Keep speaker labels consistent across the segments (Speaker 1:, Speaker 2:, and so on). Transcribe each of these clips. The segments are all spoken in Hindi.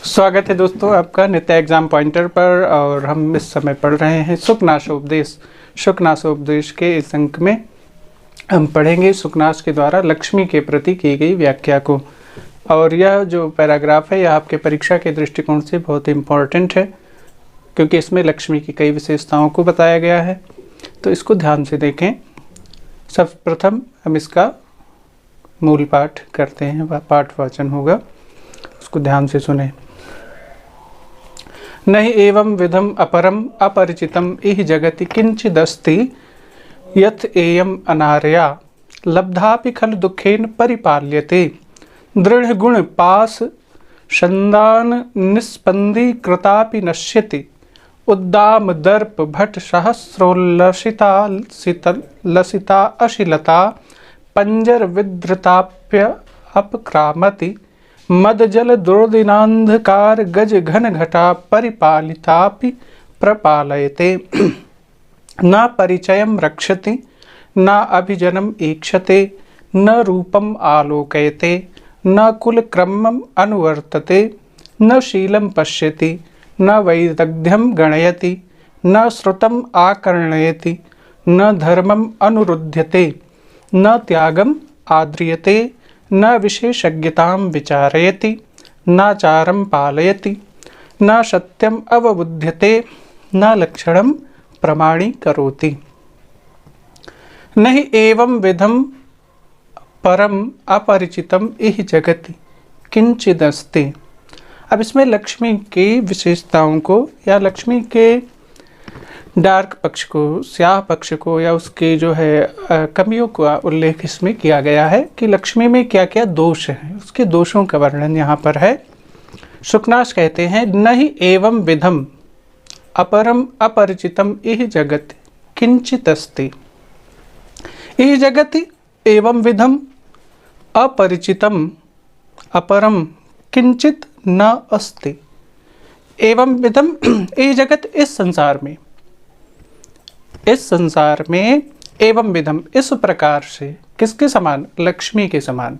Speaker 1: स्वागत है दोस्तों आपका नित्य एग्जाम पॉइंटर पर। और हम इस समय पढ़ रहे हैं सुखनाशोपदेश। सुखनाशोपदेश के इस अंक में हम पढ़ेंगे सुखनाश के द्वारा लक्ष्मी के प्रति की गई व्याख्या को। और यह जो पैराग्राफ है यह आपके परीक्षा के दृष्टिकोण से बहुत इम्पॉर्टेंट है, क्योंकि इसमें लक्ष्मी की कई विशेषताओं को बताया गया है। तो इसको ध्यान से देखें। सर्वप्रथम हम इसका मूल पाठ करते हैं, वह पाठ वाचन होगा, उसको ध्यान से सुने। नहि एवं विधम अपरम अपरिचितम इह जगति किंचिदस्ति यथ एयम अनार्या लब्धापि खलु दुखेन परिपाल्यते। दृढ़ गुण पास छंदान निस्पंदी कृतापि नश्यति। उद्दाम दर्प भट सहस्रोल्लसिता लसिता अशिलता पंजर विधृताप्य अपक्रामति। मद जल दुर्दिनांधकार गज घन घटा परिपालितापि प्रपालयते। न परिचयम रक्षति न अभिजनम ईक्षते न रूपम आलोकयते न कुल क्रमम अनुवर्तते न शीलम पश्यति न वैदग्ध्यम गणयति न श्रुतम आकर्णयति न धर्मम अनुरुध्यते न त्यागम आद्रियते न विशेषज्ञतां विचारयति न चारं पालयति न सत्यम अवबुध्यते न लक्षणं प्रमाणीकरोति। नहि एवं विधम परम अपरिचितम इह जगति किंचिदस्ति। अब इसमें लक्ष्मी की विशेषताओं को या लक्ष्मी के डार्क पक्ष को, स्याह पक्ष को, या उसके जो है कमियों का उल्लेख इसमें किया गया है कि लक्ष्मी में क्या क्या दोष हैं, उसके दोषों का वर्णन यहाँ पर है। सुखनाश कहते हैं नहि एवं विधम अपरम अपरिचितम इह जगति किंचिदस्ति। इह जगति एवं विधम अपरिचितम अपरम किंचित न अस्ति। एवं विधम इह जगत, इस संसार में एवं विधम इस प्रकार से, किसके समान? लक्ष्मी के समान।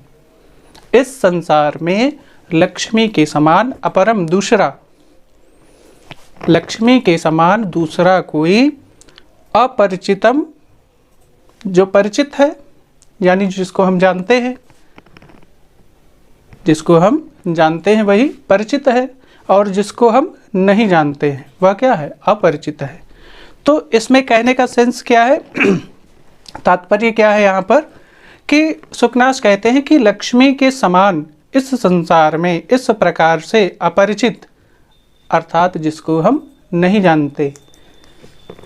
Speaker 1: इस संसार में लक्ष्मी के समान अपरम दूसरा, लक्ष्मी के समान दूसरा कोई अपरिचितम, जो परिचित है यानी जिसको हम जानते हैं, जिसको हम जानते हैं वही परिचित है, और जिसको हम नहीं जानते हैं वह क्या है? अपरिचित है। तो इसमें कहने का सेंस क्या है, तात्पर्य क्या है यहाँ पर, कि सुखनाश कहते हैं कि लक्ष्मी के समान इस संसार में इस प्रकार से अपरिचित, अर्थात जिसको हम नहीं जानते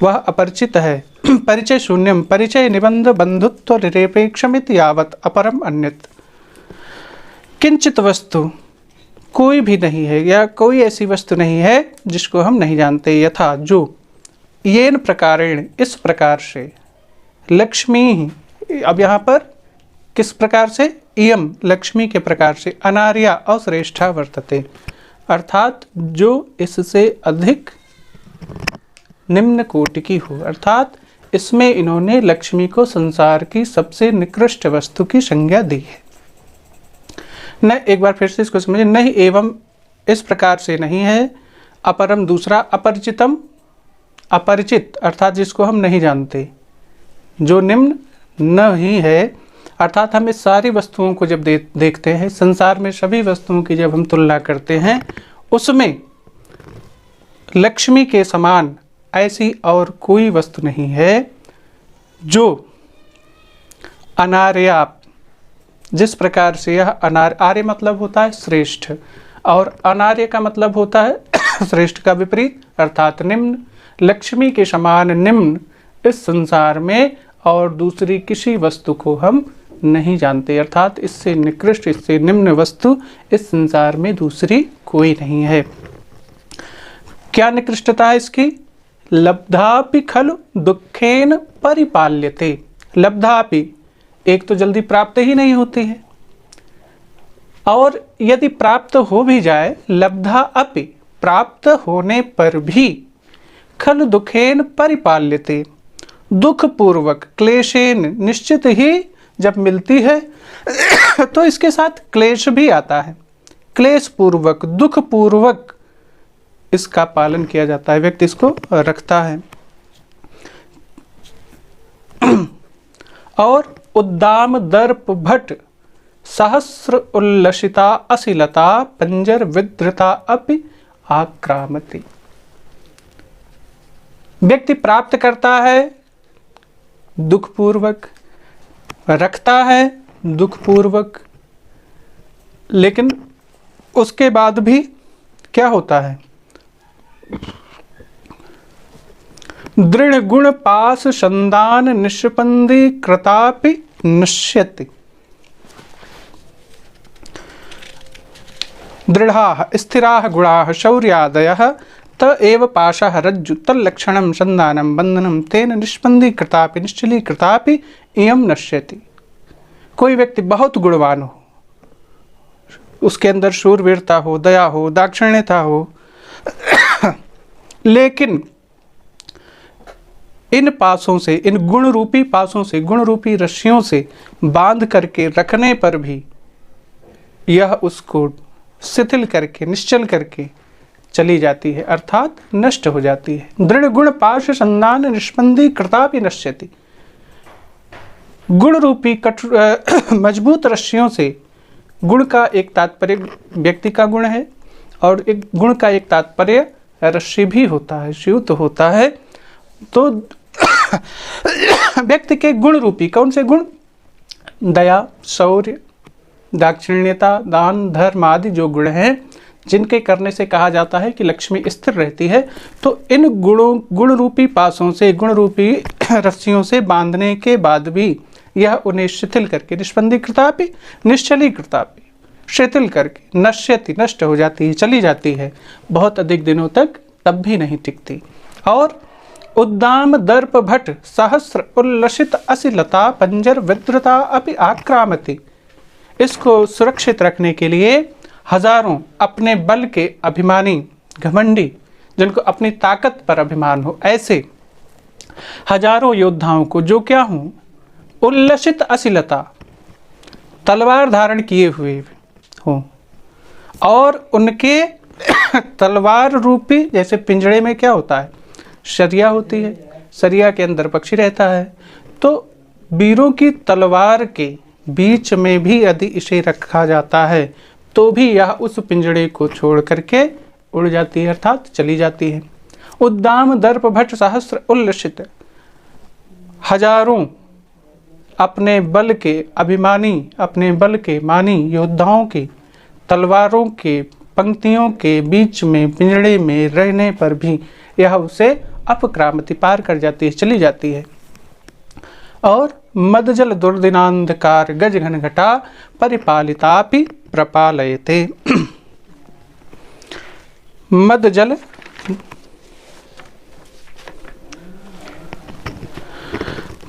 Speaker 1: वह अपरिचित है। परिचय शून्यम परिचय निबंध बंधुत्व निरपेक्षमित यावत अपरम अन्यत। किंचित वस्तु, कोई भी नहीं है या कोई ऐसी वस्तु नहीं है जिसको हम नहीं जानते। यथा, जो, येन प्रकारेण, इस प्रकार से, लक्ष्मी, अब यहाँ पर किस प्रकार से? इयम, लक्ष्मी के प्रकार से, अनार्या अश्रेष्ठा वर्तते, अर्थात जो इससे अधिक निम्न कोटि की हो। अर्थात इसमें इन्होंने लक्ष्मी को संसार की सबसे निकृष्ट वस्तु की संज्ञा दी है। न, एक बार फिर से इसको समझिए। नहीं एवं, इस प्रकार से नहीं है, अपरम दूसरा, अपरिचितम अपरिचित, अर्थात जिसको हम नहीं जानते, जो निम्न नहीं है, अर्थात हम इस सारी वस्तुओं को जब देखते हैं, संसार में सभी वस्तुओं की जब हम तुलना करते हैं, उसमें लक्ष्मी के समान ऐसी और कोई वस्तु नहीं है जो अनार्या, जिस प्रकार से यह आर्य मतलब होता है श्रेष्ठ, और अनार्य का मतलब होता है श्रेष्ठ का विपरीत, अर्थात निम्न। लक्ष्मी के समान निम्न इस संसार में और दूसरी किसी वस्तु को हम नहीं जानते, अर्थात इससे निकृष्ट, इससे निम्न वस्तु इस संसार में दूसरी कोई नहीं है। क्या निकृष्टता है इसकी? लब्धापि खलु दुखेन परिपाल्यते। लब्धापि, एक तो जल्दी प्राप्त ही नहीं होती है, और यदि प्राप्त हो भी जाए, लब्धा अपि, प्राप्त होने पर भी, खलु दुखेन परिपाल्यते, दुख पूर्वक, क्लेशेन, निश्चित ही जब मिलती है तो इसके साथ क्लेश भी आता है। क्लेश पूर्वक, दुख पूर्वक इसका पालन किया जाता है, व्यक्ति इसको रखता है। और उद्दाम दर्प भट सहस्र उल्लसिता अशिलता पंजर विधृता अपि आक्रामति। व्यक्ति प्राप्त करता है दुखपूर्वक, रखता है दुखपूर्वक, लेकिन उसके बाद भी क्या होता है? दृढ़ गुण पास संदान निष्पंदी कृतापि नश्यति। दृढ़ाः स्थिराः गुणाः शौर्यादयः त एव पाशः रज्जु तल्लक्षणं संदानं बंधनं तेन निष्पंदी कृतापि निश्चली कृतापि इयं नश्यति। कोई व्यक्ति बहुत गुणवान हो, उसके अंदर शूरवीरता हो, दया हो, दाक्षिण्यता हो, लेकिन इन पासों से, इन गुण रूपी पासों से, गुण रूपी रस्सियों से बांध करके रखने पर भी यह उसको शिथिल करके, निश्चल करके चली जाती है, अर्थात नष्ट हो जाती है। दृढ़ गुण पाश संदान निष्पंदी कृतापि नश्यति। गुण रूपी मजबूत रस्सियों से, गुण का एक तात्पर्य व्यक्ति का गुण है और एक गुण का एक तात्पर्य रस्सी भी होता है, स्यूत होता है। तो व्यक्ति के गुण रूपी कौन से गुण? दया, शौर्य, दाक्षिण्यता, दान, धर्म आदि जो गुण हैं, जिनके करने से कहा जाता है कि लक्ष्मी स्थिर रहती है। तो इन गुणों, गुण रूपी पासों से, गुण रूपी रस्सियों से बांधने के बाद भी यह उन्हें शिथिल करके, निष्पंदी कृतापि निश्चली कृतापि, शिथिल करके नश्यति, नष्ट हो जाती है, चली जाती है, बहुत अधिक दिनों तक तब भी नहीं टिकती। और उद्दाम दर्प भट सहस्र उल्लसित अशिलता पंजर विद्रता अपि आक्रामति। इसको सुरक्षित रखने के लिए हजारों अपने बल के अभिमानी, घमंडी, जिनको अपनी ताकत पर अभिमान हो, ऐसे हजारों योद्धाओं को, जो क्या हों? उल्लसित अशिलता, तलवार धारण किए हुए हों, और उनके तलवार रूपी, जैसे पिंजड़े में क्या होता है? शरिया होती है, शरिया के अंदर पक्षी रहता है। तो वीरों की तलवार के बीच में भी यदि इसे रखा जाता है तो भी यह उस पिंजड़े को छोड़ करके उड़ जाती है, अर्थात चली जाती है। उद्दाम दर्प भट सहस्र उल्लसित, हजारों अपने बल के अभिमानी, अपने बल के मानी योद्धाओं की तलवारों के पंक्तियों के बीच में, पिंजड़े में रहने पर भी यह उसे अपक्रामति, पार कर जाती है, चली जाती है। और मदजल दुर्दिनांधकार गज घन घटा परिपालितापि प्रपालयते। मदजल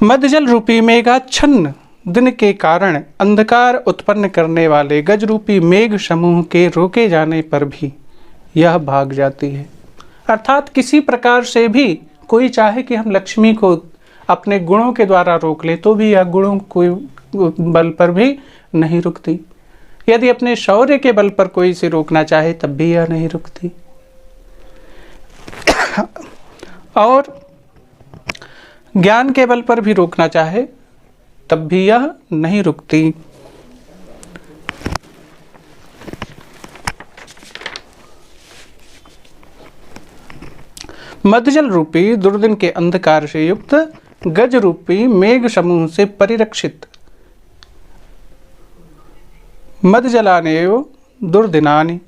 Speaker 1: मदजल रूपी मेघाच्छन्न दिन के कारण अंधकार उत्पन्न करने वाले गज रूपी मेघ समूह के रोके जाने पर भी यह भाग जाती है। अर्थात किसी प्रकार से भी कोई चाहे कि हम लक्ष्मी को अपने गुणों के द्वारा रोक ले तो भी यह गुणों कोई बल पर भी नहीं रुकती। यदि अपने शौर्य के बल पर कोई इसे रोकना चाहे तब भी यह नहीं रुकती। और ज्ञान के बल पर भी रोकना चाहे तब भी यह नहीं रुकती। मध्यजल रूपी दुर्दिन के अंधकार से युक्त गज रूपी मेघ समूह से परिरक्षित मध्यजलानेव दुर्दिनानि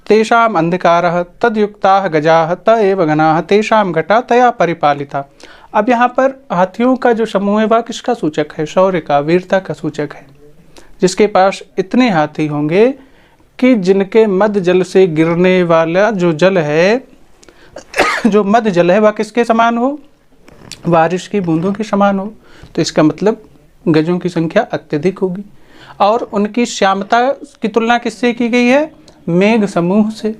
Speaker 1: तेषाम अंधकारः तद्युक्ताः गजाः त एव गणाः तेषाम घटा तया परिपालिता। अब यहाँ पर हाथियों का जो समूह है वह किसका सूचक है? शौर्य का, वीरता का सूचक है। जिसके पास इतने हाथी होंगे कि जिनके मध्य जल से गिरने वाला जो जल है, जो मध्य जल है, वह किसके समान हो? बारिश की बूंदों के समान हो। तो इसका मतलब गजों की संख्या अत्यधिक होगी। और उनकी श्यामता की तुलना किससे की गई है? मेघ समूह से।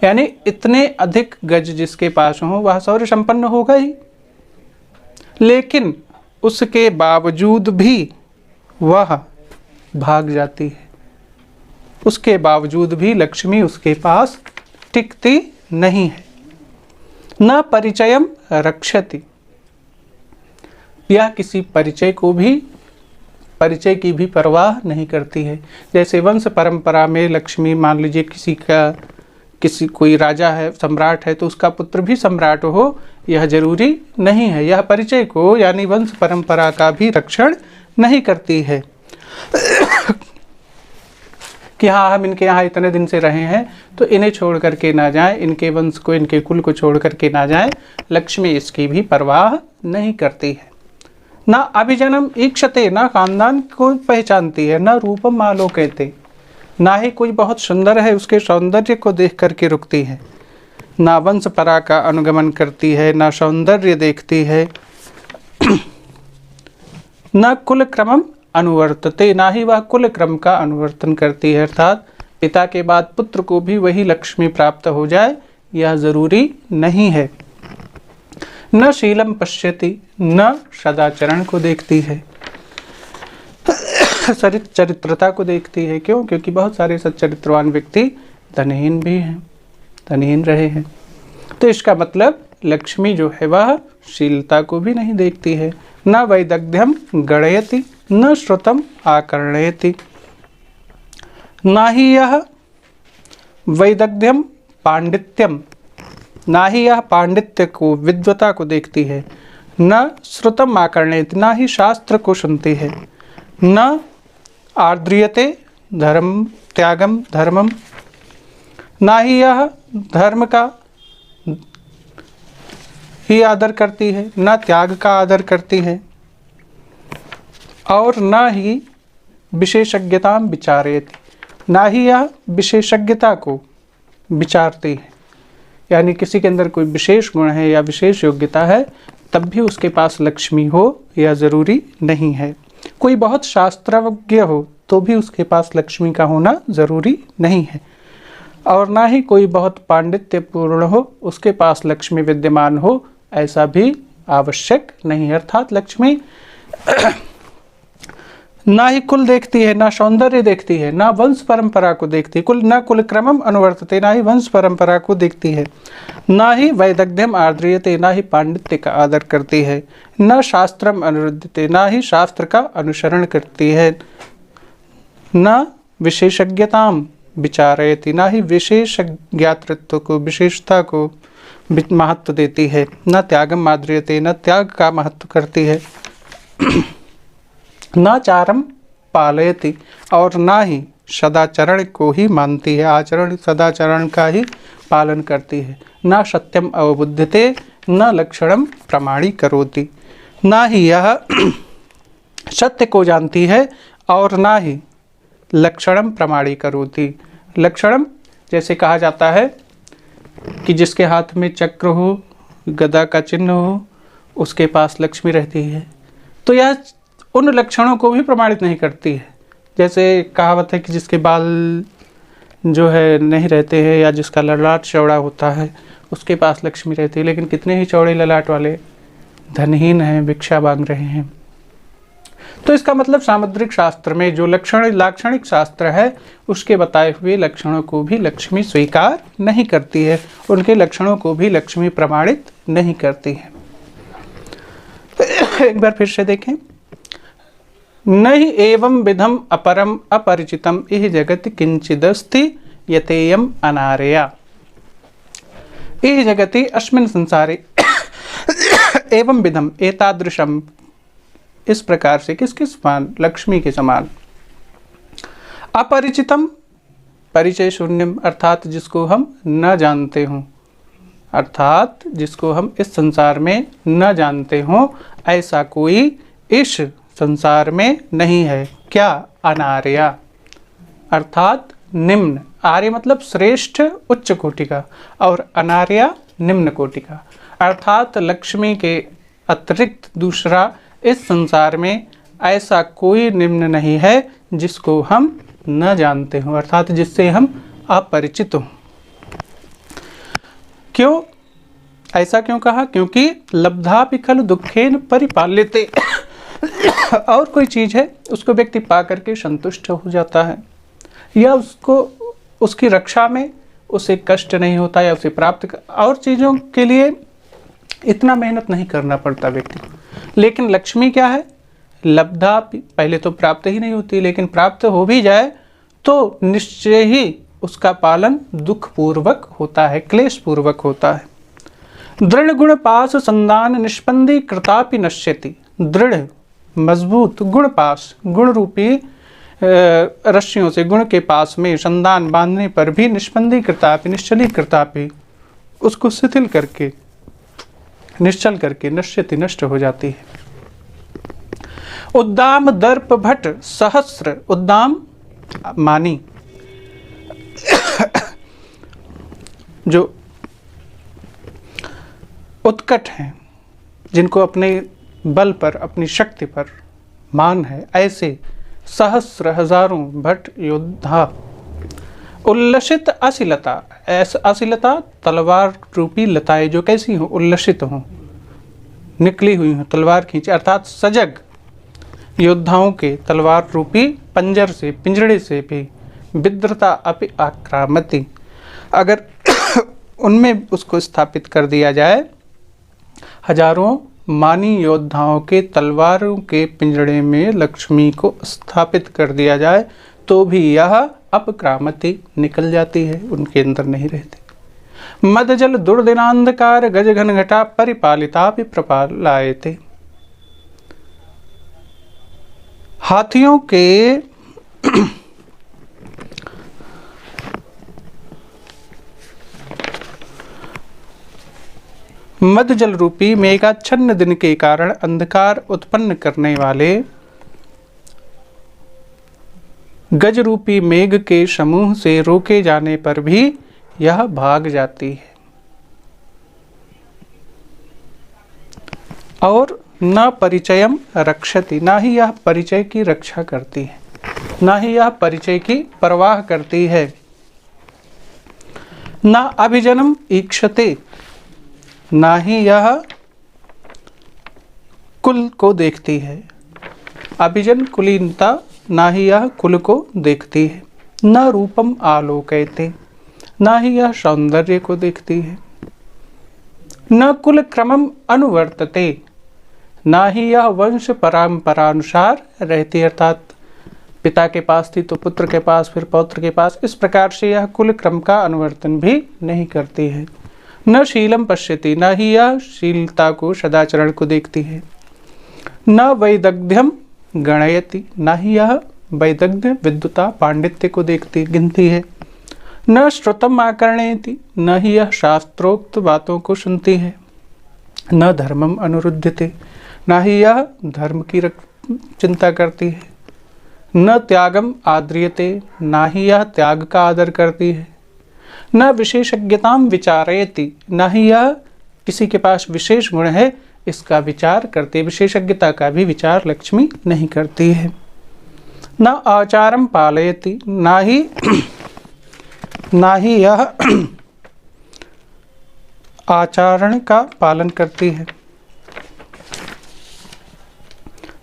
Speaker 1: यानी इतने अधिक गज जिसके पास हो वह शौर्य संपन्न होगा ही, लेकिन उसके बावजूद भी वह भाग जाती है। उसके बावजूद भी लक्ष्मी उसके पास टिकती नहीं है। न परिचयम रक्षति, यह किसी परिचय की भी परवाह नहीं करती है। जैसे वंश परंपरा में लक्ष्मी, मान लीजिए किसी कोई राजा है, सम्राट है, तो उसका पुत्र भी सम्राट हो, यह जरूरी नहीं है। यह परिचय को यानी वंश परंपरा का भी रक्षण नहीं करती है कि हाँ हम इनके यहाँ इतने दिन से रहे हैं तो इन्हें छोड़ करके ना जाएं, इनके वंश को, इनके कुल को छोड़ करके ना जाएं। लक्ष्मी इसकी भी परवाह नहीं करती है। ना अभिजनम ईक्षते, ना खानदान को पहचानती है, ना रूपम आलोकयते, ना ही कोई बहुत सुंदर है उसके सौंदर्य को देख करके रुकती है, ना वंश परा का अनुगमन करती है, ना सौंदर्य देखती है, न कुल क्रमम अनुवर्तते, ना ही वह कुल क्रम का अनुवर्तन करती है, अर्थात पिता के बाद पुत्र को भी वही लक्ष्मी प्राप्त हो जाए यह जरूरी नहीं है। न शीलम पश्यति, न सदाचरण को देखती है, चरित्रता को देखती है। क्यों? क्योंकि बहुत सारे सच्चरित्रवान व्यक्ति धनहीन भी हैं, धनहीन रहे हैं। तो इसका मतलब लक्ष्मी जो है वह शीलता को भी नहीं देखती है। न वैदग्ध्यम गणयति, न श्रुतम आकर्णयति, ना ही यह वैदग्ध्यम पांडित्यम, ना ही यह पांडित्य को, विद्वता को देखती है। न श्रुतम आकर्णयति, ना ही शास्त्र को सुनती है। न आर्द्रियते धर्म त्यागम धर्मम, ना ही यह धर्म का ही आदर करती है, न त्याग का आदर करती है, और न ही विशेषज्ञता विचारेति, ना ही यह विशेषज्ञता को विचारती है। यानी किसी के अंदर कोई विशेष गुण है या विशेष योग्यता है तब भी उसके पास लक्ष्मी हो यह जरूरी नहीं है। कोई बहुत शास्त्रज्ञ हो तो भी उसके पास लक्ष्मी का होना जरूरी नहीं है, और ना ही कोई बहुत पांडित्यपूर्ण हो उसके पास लक्ष्मी विद्यमान हो ऐसा भी आवश्यक नहीं है। अर्थात लक्ष्मी ना ही कुल देखती है, ना सौंदर्य देखती है, ना वंश परंपरा को देखती है, न कुल क्रमम अनुवर्तते, ना ही वंश परंपरा को देखती है, ना ही वैदग्ध्यम आर्द्रियते, ना ही पांडित्य का आदर करती है, न शास्त्रम अनुरुद्धते, ना ही शास्त्र का अनुसरण करती है, न विशेषज्ञताम विचारयति, ना ही विशेषज्ञातृत्व को, विशेषता को महत्व देती है, न त्यागम आद्रियते, न त्याग का महत्व करती है, न चारम पालयति, और ना ही सदाचरण को ही मानती है, आचरण सदाचरण का ही पालन करती है। न सत्यम अवबुद्धते, न लक्षणम प्रमाणीकरोति, ना ही यह सत्य को जानती है और ना ही लक्षणम प्रमाणीकरोति। लक्षणम जैसे कहा जाता है कि जिसके हाथ में चक्र हो, गदा का चिन्ह हो, उसके पास लक्ष्मी रहती है, तो यह उन लक्षणों को भी प्रमाणित नहीं करती है। जैसे कहावत है कि जिसके बाल जो है नहीं रहते हैं या जिसका ललाट चौड़ा होता है उसके पास लक्ष्मी रहती है, लेकिन कितने ही चौड़े ललाट वाले धनहीन हैं, भिक्षा मांग रहे हैं। तो इसका मतलब सामुद्रिक शास्त्र में जो लाक्षणिक शास्त्र है उसके बताए हुए लक्षणों को भी लक्ष्मी स्वीकार नहीं करती है, उनके लक्षणों को भी लक्ष्मी प्रमाणित नहीं करती है। एक बार फिर से देखें, नहीं एवं विधम अपरम अपरिचितम इह जगति किंचिदस्ति यतेयम अनार्या, इह जगति अस्मिन् संसारे एवं विधम एतादृशम, इस प्रकार से किसके समान, लक्ष्मी के समान, अपरिचितम परिचय शून्यम, अर्थात जिसको हम न जानते हों, अर्थात जिसको हम इस संसार में न जानते हों ऐसा कोई इस संसार में नहीं है। क्या? अनार्या, अर्थात निम्न। आर्य मतलब श्रेष्ठ उच्च कोटि का, और अनार्या निम्न कोटि का, अर्थात लक्ष्मी के अतिरिक्त दूसरा इस संसार में ऐसा कोई निम्न नहीं है जिसको हम न जानते हों, अर्थात जिससे हम अपरिचित हों। क्यों? ऐसा क्यों कहा? क्योंकि लब्धापि खलु दुखेन परिपाल्यते, और कोई चीज़ है उसको व्यक्ति पा करके संतुष्ट हो जाता है, या उसको उसकी रक्षा में उसे कष्ट नहीं होता, या उसे और चीज़ों के लिए इतना मेहनत नहीं करना पड़ता व्यक्ति को। लेकिन लक्ष्मी क्या है, लब्धा, पहले तो प्राप्त ही नहीं होती, लेकिन प्राप्त हो भी जाए तो निश्चय ही उसका पालन दुख पूर्वक होता है, क्लेश पूर्वक होता है। दृढ़ गुण पास संदान निष्पंदी कृतापि नश्यति। दृढ़ मजबूत गुण पास, गुण रूपी रस्सियों से गुण के पास में संदान बांधने पर भी निष्पंदी कृतापि, निश्चली कृतापि, उसको शिथिल करके, निश्चल करके नश्यति, नष्ट हो जाती है। उद्दाम दर्प भट सहस्र, उद्दाम मानी जो उत्कट हैं, जिनको अपने बल पर, अपनी शक्ति पर मान है, ऐसे सहस्र हजारों भट योद्धा। उल्लसित अशिलता, ऐसा अशिलता तलवार रूपी लताएं जो कैसी हो, उल्लसित हो, निकली हुई हो, तलवार खींचे, अर्थात सजग योद्धाओं के तलवार रूपी पंजर से, पिंजड़े से भी विद्रता अपि आक्रामति, अगर उनमें उसको स्थापित कर दिया जाए, हजारों मानी योद्धाओं के तलवारों के पिंजड़े में लक्ष्मी को स्थापित कर दिया जाए तो भी यह अपक्रामति, निकल जाती है, उनके अंदर नहीं रहती। मदजल दुर्दिनांधकार गज घन घटा परिपालिता भी प्रपालायते। हाथियों के मद जल रूपी मेघाच्छन्न दिन के कारण अंधकार उत्पन्न करने वाले गज रूपी मेघ के समूह से रोके जाने पर भी यह भाग जाती है। और न परिचयम रक्षति, ना ही यह परिचय की रक्षा करती है, ना ही यह परिचय की परवाह करती है। न अभिजनम ईक्षते, ना ही यह कुल को देखती है। अभिजन कुलीनता, ना ही यह कुल को देखती है। न रूपम आलोकयते, ना ही यह सौंदर्य को देखती है। न कुल क्रमम अनुवर्तते, ना ही यह वंश परंपरानुसार रहती, अर्थात पिता के पास थी तो पुत्र के पास, फिर पौत्र के पास, इस प्रकार से यह कुल क्रम का अनुवर्तन भी नहीं करती है। न शीलम पश्यति, न ही यह शीलता को, सदाचरण को देखती है। न वैदग्ध्यम गणयति, न ही यह वैदग्ध्य, विद्वता, पांडित्य को देखती, गिनती है। न श्रुतम आकर्णयति, न ही यह शास्त्रोक्त बातों को सुनती है। न धर्मम अनुरुध्यते, न ही यह धर्म की चिंता करती है। न त्यागम आद्रियते, न ही यह त्याग का आदर करती है। न विशेषज्ञताम विचारयति, न ही यह किसी के पास विशेष गुण है इसका विचार करती, विशेषज्ञता का भी विचार लक्ष्मी नहीं करती है। न आचारम पालयति, ना ही यह आचरण का पालन करती है।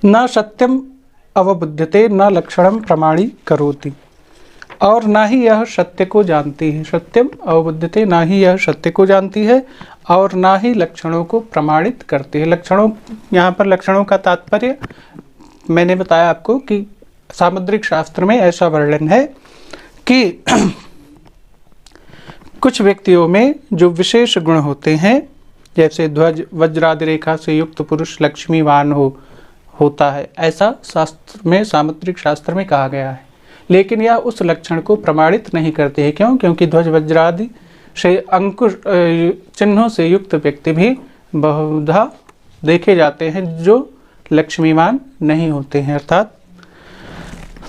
Speaker 1: न सत्यम अवबुध्यते, न लक्षणम प्रमाणी करोति, और ना ही यह सत्य को जानती है। सत्यम अवबुद्धते, ना ही यह सत्य को जानती है और ना ही लक्षणों को प्रमाणित करती है। लक्षणों, यहाँ पर लक्षणों का तात्पर्य मैंने बताया आपको कि सामुद्रिक शास्त्र में ऐसा वर्णन है कि कुछ व्यक्तियों में जो विशेष गुण होते हैं, जैसे ध्वज वज्रादि रेखा से युक्त पुरुष लक्ष्मीवान होता है, ऐसा शास्त्र में, सामुद्रिक शास्त्र में कहा गया है। लेकिन यह उस लक्षण को प्रमाणित नहीं करते हैं। क्यों? क्योंकि ध्वज वज्रादि से अंकुश चिन्हों से युक्त व्यक्ति भी बहुधा देखे जाते हैं जो लक्ष्मीवान नहीं होते हैं, अर्थात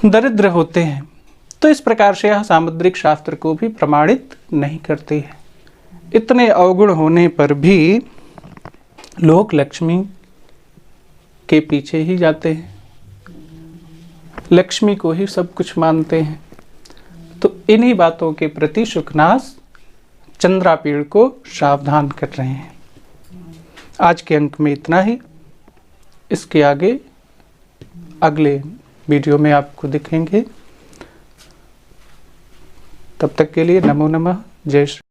Speaker 1: दरिद्र होते हैं। तो इस प्रकार से यह सामुद्रिक शास्त्र को भी प्रमाणित नहीं करती है। इतने अवगुण होने पर भी लोग लक्ष्मी के पीछे ही जाते हैं, लक्ष्मी को ही सब कुछ मानते हैं। तो इन्हीं बातों के प्रति शुकनास चंद्रापीड़ को सावधान कर रहे हैं। आज के अंक में इतना ही। इसके आगे अगले वीडियो में आपको दिखेंगे। तब तक के लिए नमो नमः, जय श्री।